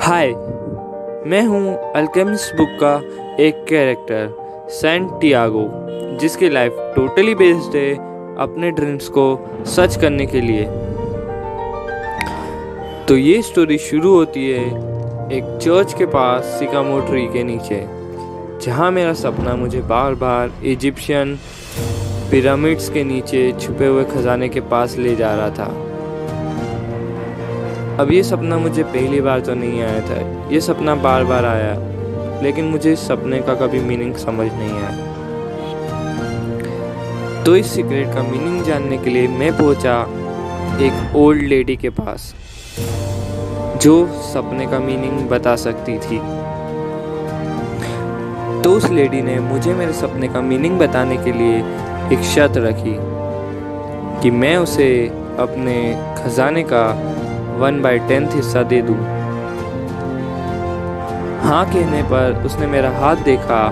हाय, मैं हूँ alchemist book का एक कैरेक्टर सैंटियागो, जिसकी लाइफ टोटली बेस्ड है अपने ड्रीम्स को सच करने के लिए। तो ये स्टोरी शुरू होती है एक चर्च के पास सिकामोर ट्री के नीचे, जहाँ मेरा सपना मुझे बार बार इजिप्शियन पिरामिड्स के नीचे छुपे हुए खजाने के पास ले जा रहा था। अब ये सपना मुझे पहली बार तो नहीं आया था, ये सपना बार बार आया, लेकिन मुझे इस सपने का कभी मीनिंग समझ नहीं आया। तो इस सीक्रेट का मीनिंग जानने के लिए मैं पहुंचा एक ओल्ड लेडी के पास, जो सपने का मीनिंग बता सकती थी। तो उस लेडी ने मुझे मेरे सपने का मीनिंग बताने के लिए एक शर्त रखी कि मैं उसे अपने खजाने का 1/10 हिस्सा दे दूं। हाँ कहने पर उसने मेरा हाथ देखा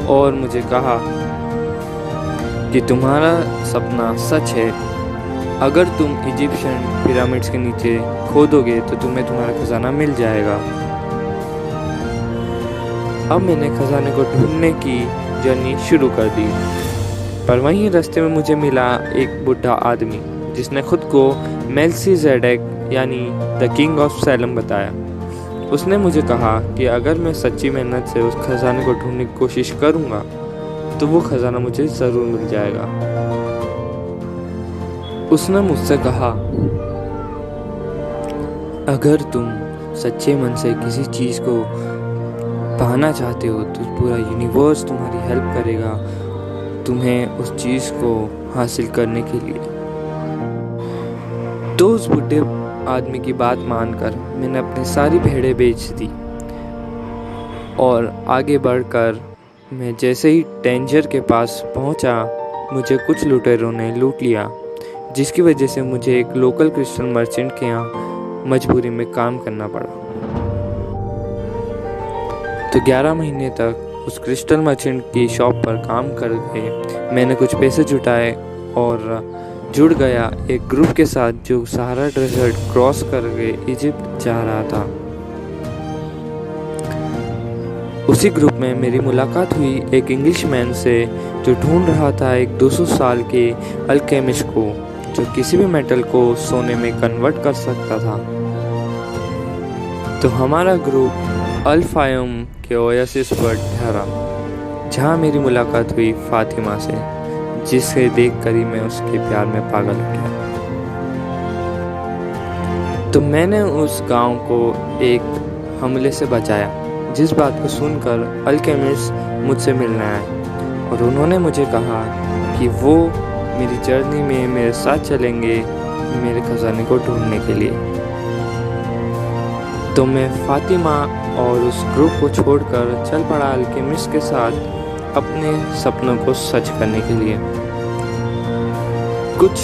और मुझे कहा कि तुम्हारा सपना सच है। अगर तुम इजिप्शियन पिरामिड्स के नीचे खोदोगे तो तुम्हें तुम्हारा खजाना मिल जाएगा। अब मैंने खजाने को ढूंढने की जर्नी शुरू कर दी, पर वहीं रास्ते में मुझे मिला एक बुढ़ा आदमी, जिसने खुद को मेल्कीसेडेक यानी द किंग ऑफ सैलम बताया। उसने मुझे कहा कि अगर मैं सच्ची मेहनत से उस खजाने को ढूंढने की कोशिश करूंगा तो वो खजाना मुझे ज़रूर मिल जाएगा। उसने मुझसे कहा, अगर तुम सच्चे मन से किसी चीज़ को पाना चाहते हो तो पूरा यूनिवर्स तुम्हारी हेल्प करेगा तुम्हें उस चीज़ को हासिल करने के लिए। तो उस बुढ़े आदमी की बात मानकर मैंने अपनी सारी भेड़ें बेच दी और आगे बढ़कर मैं जैसे ही डेंजर के पास पहुंचा, मुझे कुछ लुटेरों ने लूट लिया, जिसकी वजह से मुझे एक लोकल क्रिश्चियन मर्चेंट के यहाँ मजबूरी में काम करना पड़ा। तो 11 महीने तक उस क्रिस्टल मर्चेंट की शॉप पर काम करके मैंने कुछ पैसे जुटाए और जुड़ गया एक ग्रुप के साथ जो सहारा डेजर्ट क्रॉस करके इजिप्ट जा रहा था। उसी ग्रुप में मेरी मुलाकात हुई एक इंग्लिशमैन से, जो ढूंढ रहा था एक 200 साल के अल्केमिस्ट को, जो किसी भी मेटल को सोने में कन्वर्ट कर सकता था। तो हमारा ग्रुप अल-फायोम के ओएसिस पर ठहरा, जहाँ मेरी मुलाकात हुई फातिमा से, जिसे देखकर ही मैं उसके प्यार में पागल हो गया। तो मैंने उस गांव को एक हमले से बचाया, जिस बात को सुनकर अल्केमिस्ट मुझसे मिलने आए और उन्होंने मुझे कहा कि वो मेरी जर्नी में मेरे साथ चलेंगे मेरे खजाने को ढूंढने के लिए। तो मैं फातिमा और उस ग्रुप को छोड़कर चल पड़ा अल्केमिस्ट के साथ अपने सपनों को सच करने के लिए। कुछ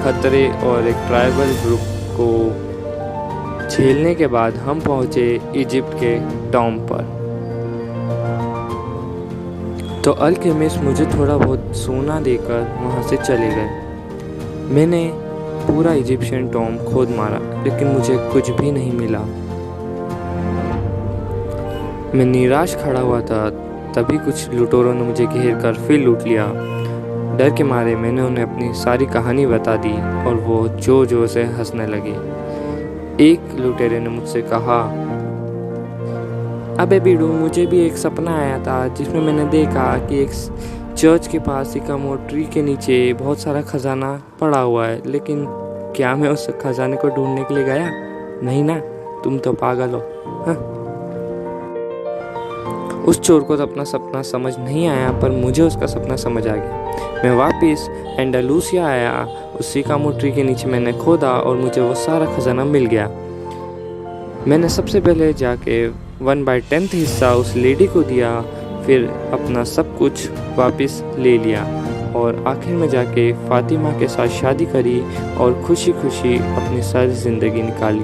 खतरे और एक ट्राइबल ग्रुप को झेलने के बाद हम पहुंचे इजिप्ट के टॉम पर। तो अल्केमिस्ट मुझे थोड़ा बहुत सोना देकर वहां से चले गए। मैंने पूरा इजिप्शियन टॉम खोद मारा, लेकिन मुझे कुछ भी नहीं मिला। मैं निराश खड़ा हुआ था, तभी कुछ लुटेरों ने मुझे घेर कर फिर लूट लिया। डर के मारे मैंने उन्हें अपनी सारी कहानी बता दी और वो जोर जोर से हंसने लगे। एक लुटेरे ने मुझसे कहा, अबे बीड़ू, मुझे भी एक सपना आया था जिसमें मैंने देखा कि एक चर्च के पास सिकामोर ट्री के नीचे बहुत सारा खजाना पड़ा हुआ है, लेकिन क्या मैं उस खजाने को ढूंढने के लिए गया? नहीं ना, तुम तो पागल हो। हाँ? उस चोर को तो अपना सपना समझ नहीं आया, पर मुझे उसका सपना समझ आ गया। मैं वापस एंडालूसिया आया, उस सिकामोर ट्री के नीचे मैंने खोदा और मुझे वो सारा खजाना मिल गया। मैंने सबसे पहले जाके 1/10 हिस्सा उस लेडी को दिया, फिर अपना सब कुछ वापस ले लिया और आखिर में जाके फातिमा के साथ शादी करी और खुशी खुशी अपनी सारी ज़िंदगी निकाली।